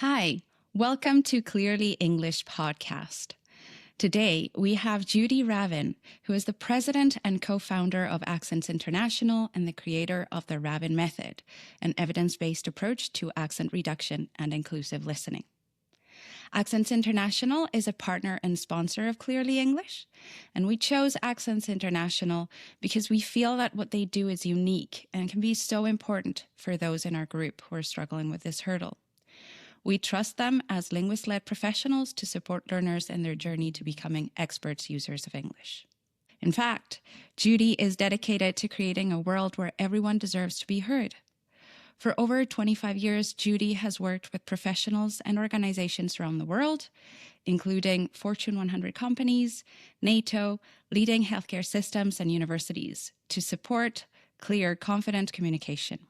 Hi, welcome to Clearly English podcast. Today, we have Judy Ravin, who is the president and co-founder of Accents International and the creator of the Ravin Method, an evidence-based approach to accent reduction and inclusive listening. Accents International is a partner and sponsor of Clearly English, and we chose Accents International because we feel that what they do is unique and can be so important for those in our group who are struggling with this hurdle. We trust them as linguist-led professionals to support learners in their journey to becoming expert users of English. In fact, Judy is dedicated to creating a world where everyone deserves to be heard. For over 25 years, Judy has worked with professionals and organizations around the world, including Fortune 100 companies, NATO, leading healthcare systems, and universities, to support clear, confident communication.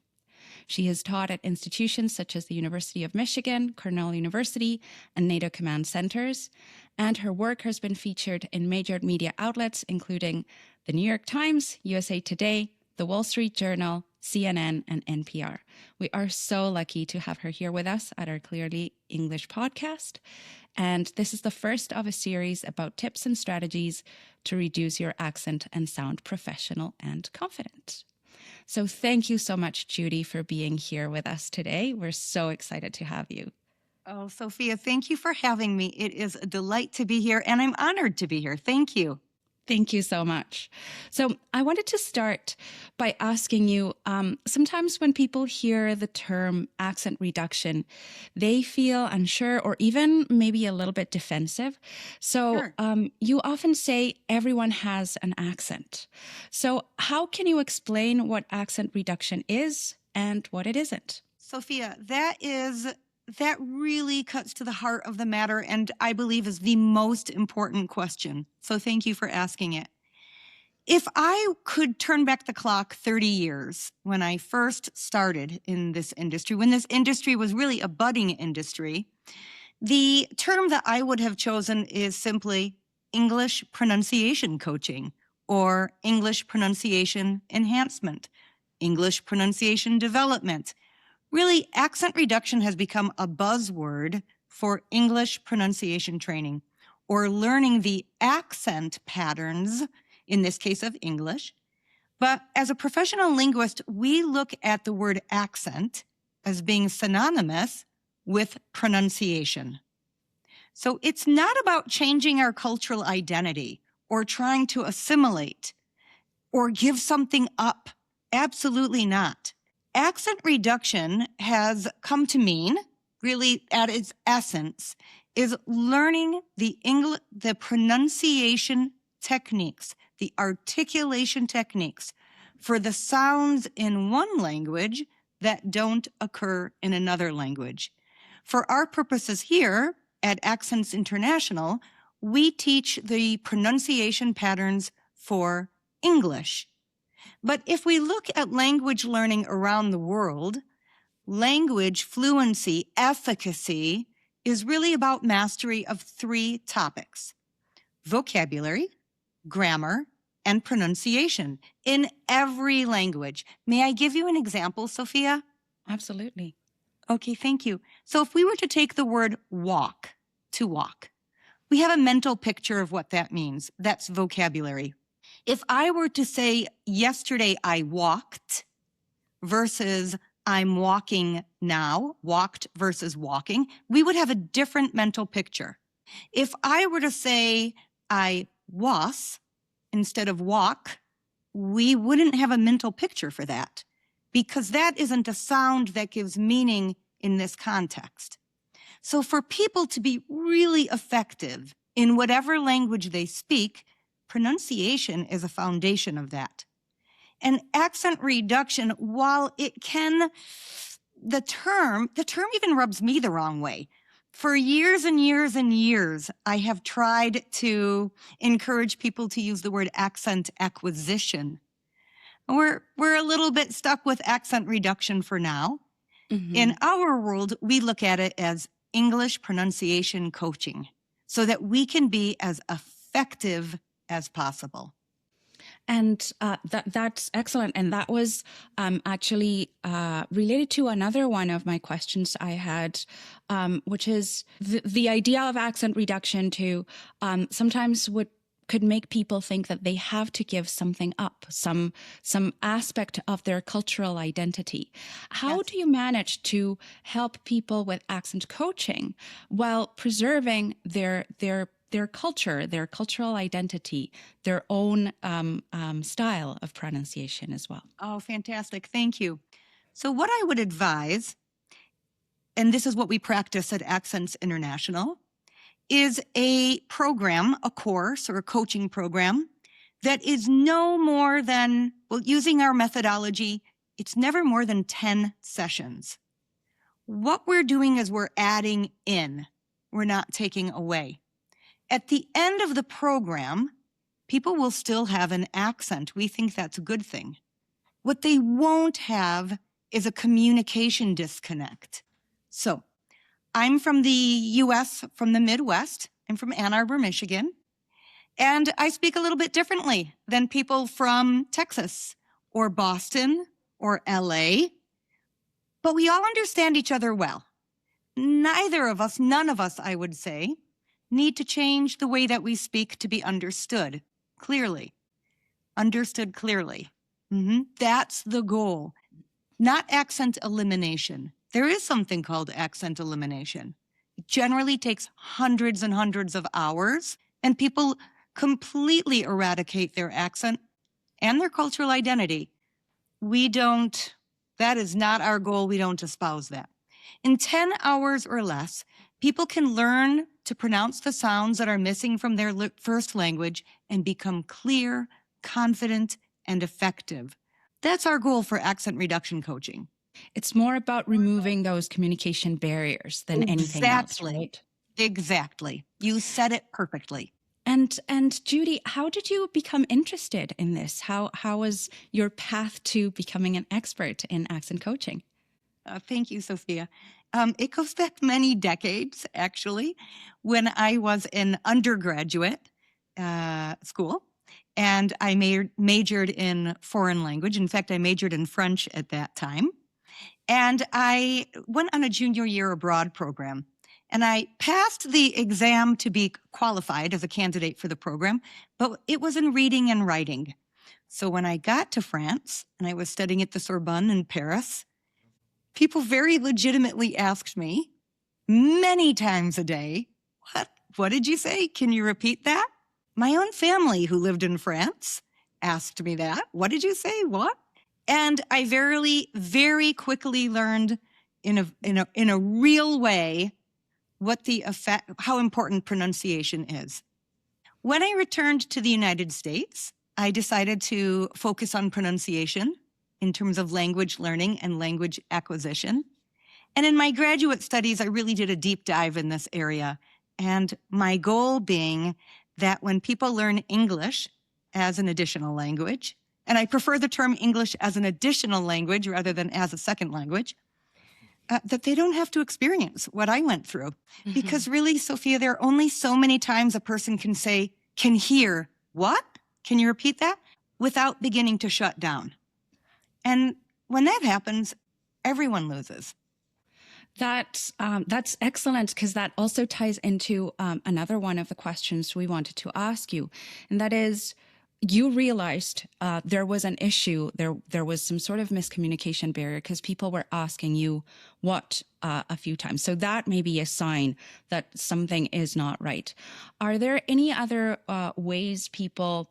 She has taught at institutions such as the University of Michigan, Cornell University, and NATO command centers, and her work has been featured in major media outlets including the New York Times, USA Today, the Wall Street Journal, CNN, and NPR. We are so lucky to have her here with us at our Clearly English podcast, and this is the first of a series about tips and strategies to reduce your accent and sound professional and confident. So thank you so much, Judy, for being here with us today. We're so excited to have you. Oh, Sophia, thank you for having me. It is a delight to be here, and I'm honored to be here. Thank you. Thank you so much. So I wanted to start by asking you, sometimes when people hear the term accent reduction, they feel unsure or even maybe a little bit defensive. So you often say everyone has an accent. So how can you explain what accent reduction is and what it isn't? Sophia, that really cuts to the heart of the matter, and I believe is the most important question. So thank you for asking it. If I could turn back the clock 30 years when I first started in this industry, when this industry was really a budding industry, the term that I would have chosen is simply English pronunciation coaching or English pronunciation enhancement, English pronunciation development. Really, accent reduction has become a buzzword for English pronunciation training or learning the accent patterns, in this case of English. But as a professional linguist, we look at the word accent as being synonymous with pronunciation. So it's not about changing our cultural identity or trying to assimilate or give something up. Absolutely not. Accent reduction has come to mean, really at its essence, is learning the pronunciation techniques, the articulation techniques for the sounds in one language that don't occur in another language. For our purposes here at Accents International, we teach the pronunciation patterns for English. But if we look at language learning around the world, language fluency, efficacy is really about mastery of three topics: vocabulary, grammar, and pronunciation in every language. May I give you an example, Sophia? Absolutely. Okay, thank you. So if we were to take the word walk, to walk, we have a mental picture of what that means. That's vocabulary. If I were to say, yesterday I walked versus I'm walking now, walked versus walking, we would have a different mental picture. If I were to say I was instead of walk, we wouldn't have a mental picture for that because that isn't a sound that gives meaning in this context. So for people to be really effective in whatever language they speak, pronunciation is a foundation of that. And accent reduction, while it can, the term even rubs me the wrong way. For years and years and years, I have tried to encourage people to use the word accent acquisition. We're a little bit stuck with accent reduction for now. Mm-hmm. In our world, we look at it as English pronunciation coaching so that we can be as effective as possible. And that's excellent. And that was actually related to another one of my questions I had, which is the idea of accent reduction to sometimes could make people think that they have to give something up, some aspect of their cultural identity. How Yes. do you manage to help people with accent coaching while preserving their culture, their cultural identity, their own style of pronunciation as well? Oh, fantastic. Thank you. So what I would advise, and this is what we practice at Accents International, is a program, a course or a coaching program that is no more than, well, using our methodology, it's never more than 10 sessions. What we're doing is we're adding in, we're not taking away. At the end of the program, people will still have an accent. We think that's a good thing. What they won't have is a communication disconnect. So I'm from the US, from the Midwest. I'm from Ann Arbor, Michigan. And I speak a little bit differently than people from Texas or Boston or LA. But we all understand each other well. Neither of us, none of us, I would say, need to change the way that we speak to be understood clearly. Understood clearly. That's the goal, not accent elimination. There is something called accent elimination. It generally takes hundreds and hundreds of hours, and people completely eradicate their accent and their cultural identity. That is not our goal. We don't espouse that. In 10 hours or less, people can learn to pronounce the sounds that are missing from their first language and become clear, confident, and effective. That's our goal for accent reduction coaching. It's more about removing those communication barriers than anything else, right? Exactly. You said it perfectly. And Judy, how did you become interested in this? How was your path to becoming an expert in accent coaching? Thank you, Sophia. It goes back many decades, actually, when I was in undergraduate school, and I majored in foreign language. In fact, I majored in French at that time. And I went on a junior year abroad program. And I passed the exam to be qualified as a candidate for the program, but it was in reading and writing. So when I got to France and I was studying at the Sorbonne in Paris, people very legitimately asked me many times a day, what did you say? Can you repeat that? My own family who lived in France asked me that. What did you say? What? And I very quickly learned in a real way how important pronunciation is. When I returned to the United States, I decided to focus on pronunciation in terms of language learning and language acquisition. And in my graduate studies, I really did a deep dive in this area. And my goal being that when people learn English as an additional language, and I prefer the term English as an additional language rather than as a second language, that they don't have to experience what I went through. Because really, Sophia, there are only so many times a person can hear, what? Can you repeat that? Without beginning to shut down. And when that happens, everyone loses. That's excellent, because that also ties into another one of the questions we wanted to ask you. And that is, you realized there was an issue, there was some sort of miscommunication barrier because people were asking you what a few times. So that may be a sign that something is not right. Are there any other ways people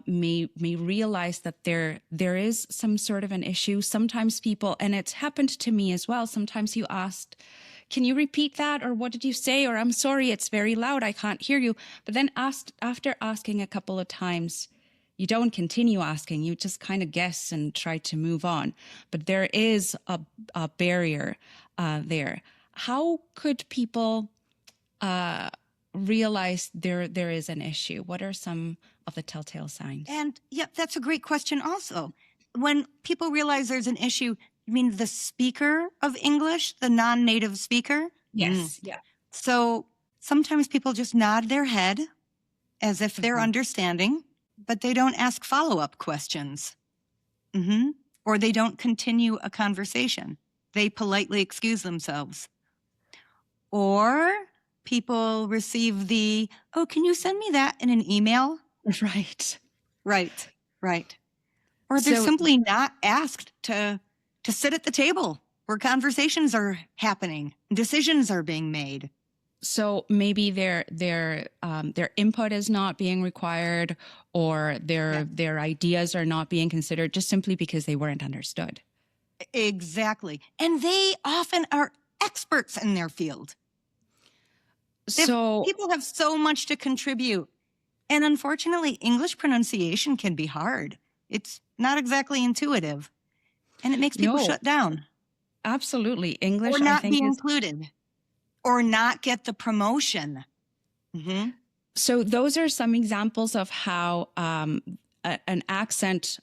may realize that there is some sort of an issue? Sometimes people, and it's happened to me as well, sometimes you asked, can you repeat that? Or what did you say? Or I'm sorry, it's very loud, I can't hear you. But then after asking a couple of times, you don't continue asking, you just kind of guess and try to move on. But there is a barrier there. How could people realize there is an issue? What are some of the telltale signs? And yeah, that's a great question also. When people realize there's an issue, you mean the speaker of English, the non-native speaker? Yes. Yeah. So sometimes people just nod their head as if they're understanding. but they don't ask follow-up questions. Or they don't continue a conversation. They politely excuse themselves. Or people receive the, oh, can you send me that in an email? Right. Right. Or they're simply not asked to sit at the table where conversations are happening, decisions are being made. So maybe their input is not being required, or their ideas are not being considered, just simply because they weren't understood. Exactly. And they often are experts in their field. So people have so much to contribute. And unfortunately, English pronunciation can be hard. It's not exactly intuitive. And it makes people shut down. Absolutely. English, or not I think, be included. Or not get the promotion. So those are some examples of how an accent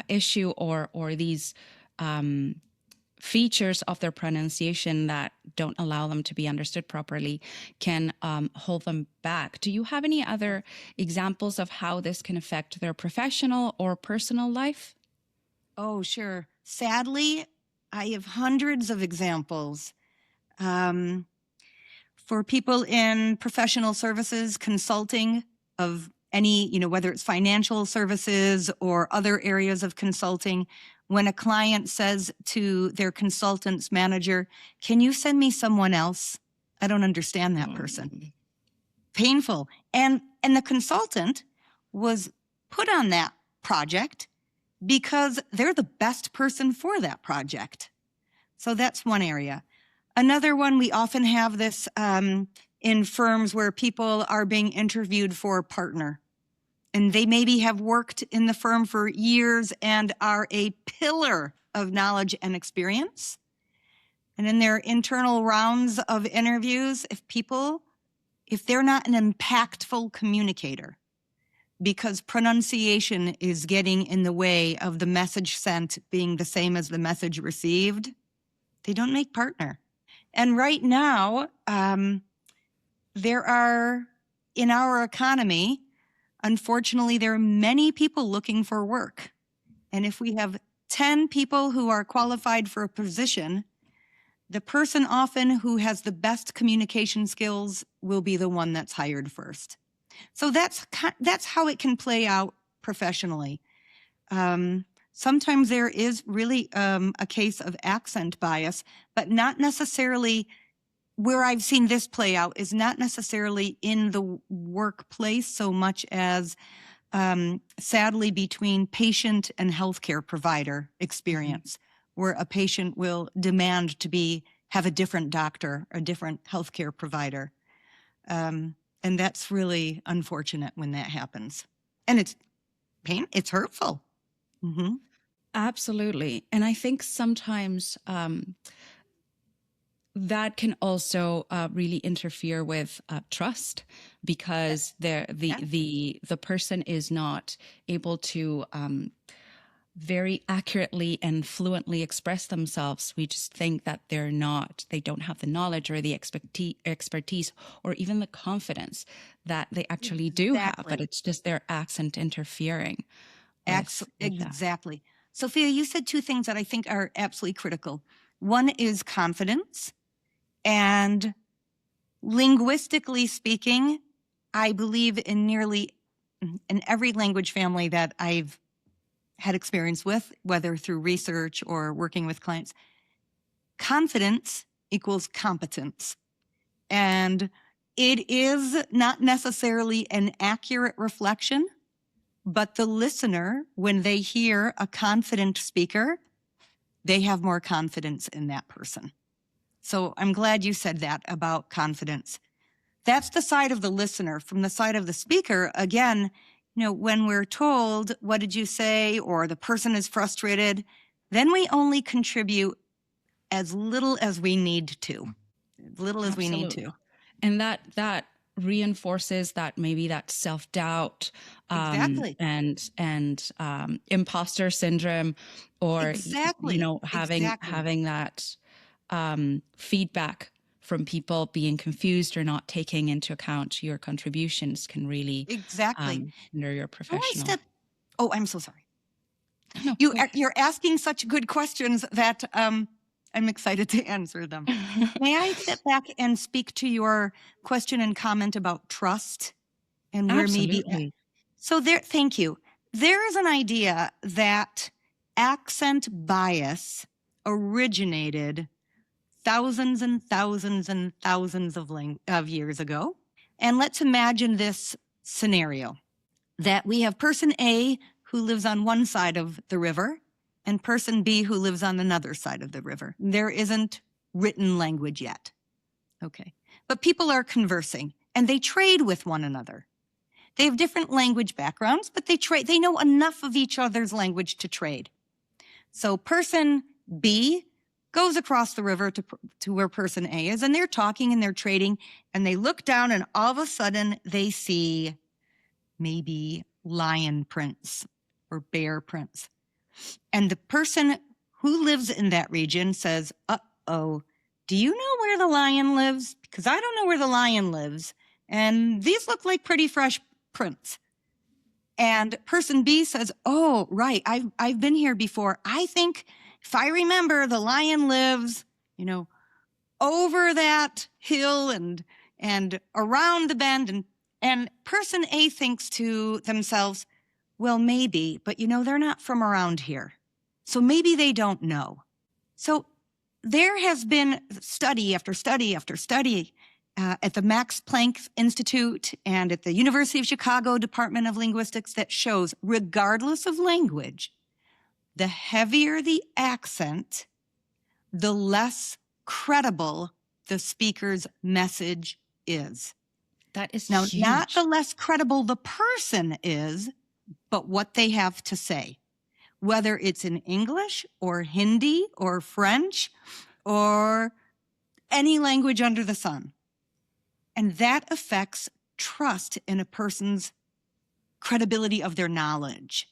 issue or these features of their pronunciation that don't allow them to be understood properly can hold them back. Do you have any other examples of how this can affect their professional or personal life? Oh, sure. Sadly, I have hundreds of examples. For people in professional services, consulting of any, whether it's financial services or other areas of consulting, when a client says to their consultant's manager, can you send me someone else? I don't understand that person. Painful. And the consultant was put on that project because they're the best person for that project. So that's one area. Another one, we often have this in firms where people are being interviewed for a partner. And they maybe have worked in the firm for years and are a pillar of knowledge and experience. And in their internal rounds of interviews, if they're not an impactful communicator, because pronunciation is getting in the way of the message sent being the same as the message received, they don't make partner. And right now, there are, in our economy, unfortunately, there are many people looking for work. And if we have 10 people who are qualified for a position, the person often who has the best communication skills will be the one that's hired first. So that's how it can play out professionally. Sometimes there is really a case of accent bias, but not necessarily. Where I've seen this play out is not necessarily in the workplace so much as, sadly, between patient and healthcare provider experience, where a patient will demand to have a different doctor, a different healthcare provider. And that's really unfortunate when that happens. And it's hurtful. Absolutely. And I think sometimes that can also really interfere with trust, because the person is not able to very accurately and fluently express themselves. We just think that they don't have the knowledge or the expertise or even the confidence that they actually do have, but it's just their accent interfering. Exactly. Sophia, you said two things that I think are absolutely critical. One is confidence. And linguistically speaking, I believe in every language family that I've had experience with, whether through research or working with clients, confidence equals competence. And it is not necessarily an accurate reflection, but the listener, when they hear a confident speaker, they have more confidence in that person. So I'm glad you said that about confidence. That's the side of the listener. From the side of the speaker, again, when we're told, what did you say? Or the person is frustrated, then we only contribute as little as we need to. As little as we need to. And that reinforces that self-doubt and imposter syndrome, or having that feedback from people being confused or not taking into account your contributions can really Exactly. hinder your professional. Oh, I'm so sorry. No, You're asking such good questions that I'm excited to answer them. May I step back and speak to your question and comment about trust and where maybe? Absolutely. So there, thank you. There is an idea that accent bias originated thousands and thousands and thousands of years ago. And let's imagine this scenario that we have person A who lives on one side of the river and person B who lives on another side of the river. There isn't written language yet. Okay. But people are conversing and they trade with one another. They have different language backgrounds, but they know enough of each other's language to trade. So person B goes across the river to where person A is, and they're talking and they're trading, and they look down and all of a sudden they see maybe lion prints or bear prints. And the person who lives in that region says, uh-oh, do you know where the lion lives? Because I don't know where the lion lives. And these look like pretty fresh prints. And person B says, oh, right, I've been here before. I think if I remember, the lion lives, over that hill and around the bend. And person A thinks to themselves, well, maybe, but they're not from around here. So maybe they don't know. So there has been study after study after study at the Max Planck Institute and at the University of Chicago Department of Linguistics that shows, regardless of language, the heavier the accent, the less credible the speaker's message is. That is now huge. Not the less credible the person is, but what they have to say, whether it's in English or Hindi or French or any language under the sun. And that affects trust in a person's credibility of their knowledge.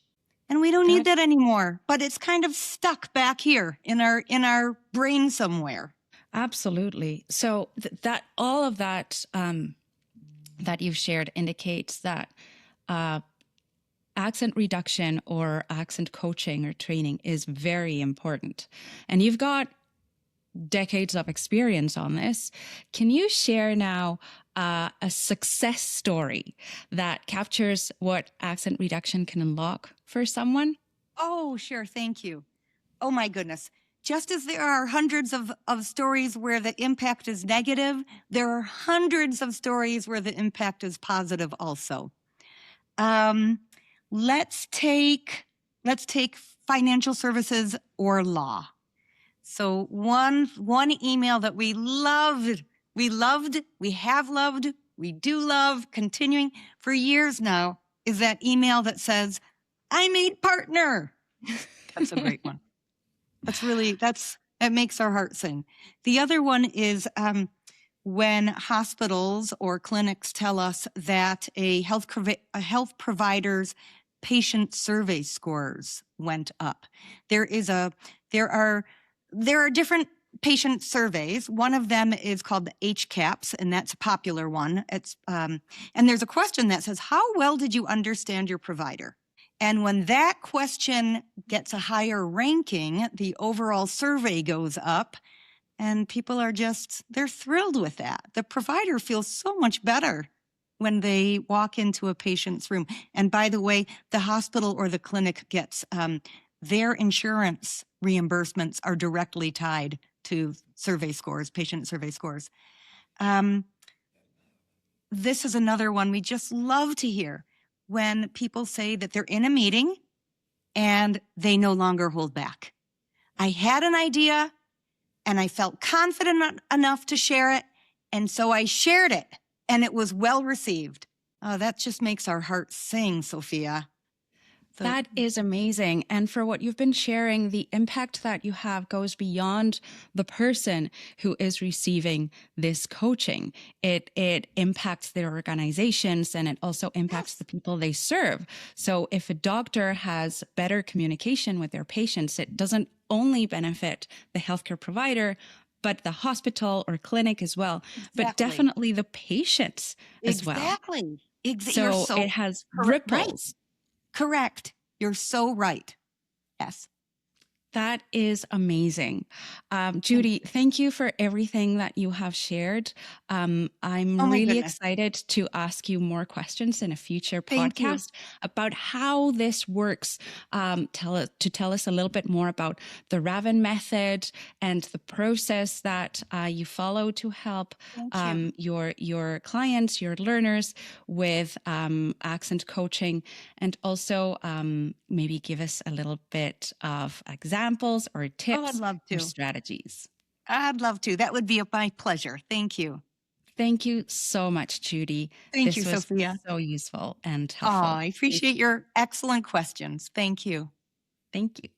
And we don't need that anymore, but it's kind of stuck back here in our brain somewhere. Absolutely. So that all of that that you've shared indicates that accent reduction or accent coaching or training is very important. And you've got decades of experience on this. Can you share now a success story that captures what accent reduction can unlock for someone? Oh, sure. Thank you. Oh, my goodness. Just as there are hundreds of stories where the impact is negative, there are hundreds of stories where the impact is positive also. Let's take financial services or law. So one email that we have loved, we do love, continuing for years now, is that email that says, I made partner. That's a great one. It makes our heart sing. The other one is when hospitals or clinics tell us that a health provider's patient survey scores went up. There are different patient surveys. One of them is called the HCAHPS, and that's a popular one. And there's a question that says, how well did you understand your provider? And when that question gets a higher ranking, the overall survey goes up, and people they're thrilled with that. The provider feels so much better when they walk into a patient's room. And by the way, the hospital or the clinic gets their insurance reimbursements are directly tied to survey scores, patient survey scores. This is another one we just love to hear. When people say that they're in a meeting and they no longer hold back. I had an idea and I felt confident enough to share it, and so I shared it, and it was well received. Oh, that just makes our hearts sing, Sophia. That is amazing. And for what you've been sharing, the impact that you have goes beyond the person who is receiving this coaching. It impacts their organizations, and it also impacts the people they serve. So if a doctor has better communication with their patients, it doesn't only benefit the healthcare provider, but the hospital or clinic as well, but Exactly. definitely the patients as well. Exactly. You're So so it has right. ripples. Correct. You're so right. Yes. That is amazing. Thank Judy, you. thank you for everything that you have shared. I'm Oh my really goodness. excited to ask you more questions in a future Thank you. podcast about how this works. Tell us a little bit more about the Ravin method and the process that you follow to help Thank you. your clients, your learners with accent coaching, and also maybe give us a little bit of examples or Oh, I'd tips love or to. strategies. I'd love to. That would be my pleasure. Thank you. Thank you so much, Judy. Thank you, This was Sophia. so useful and Oh, helpful. I Thank appreciate you. your excellent questions. Thank you. Thank you.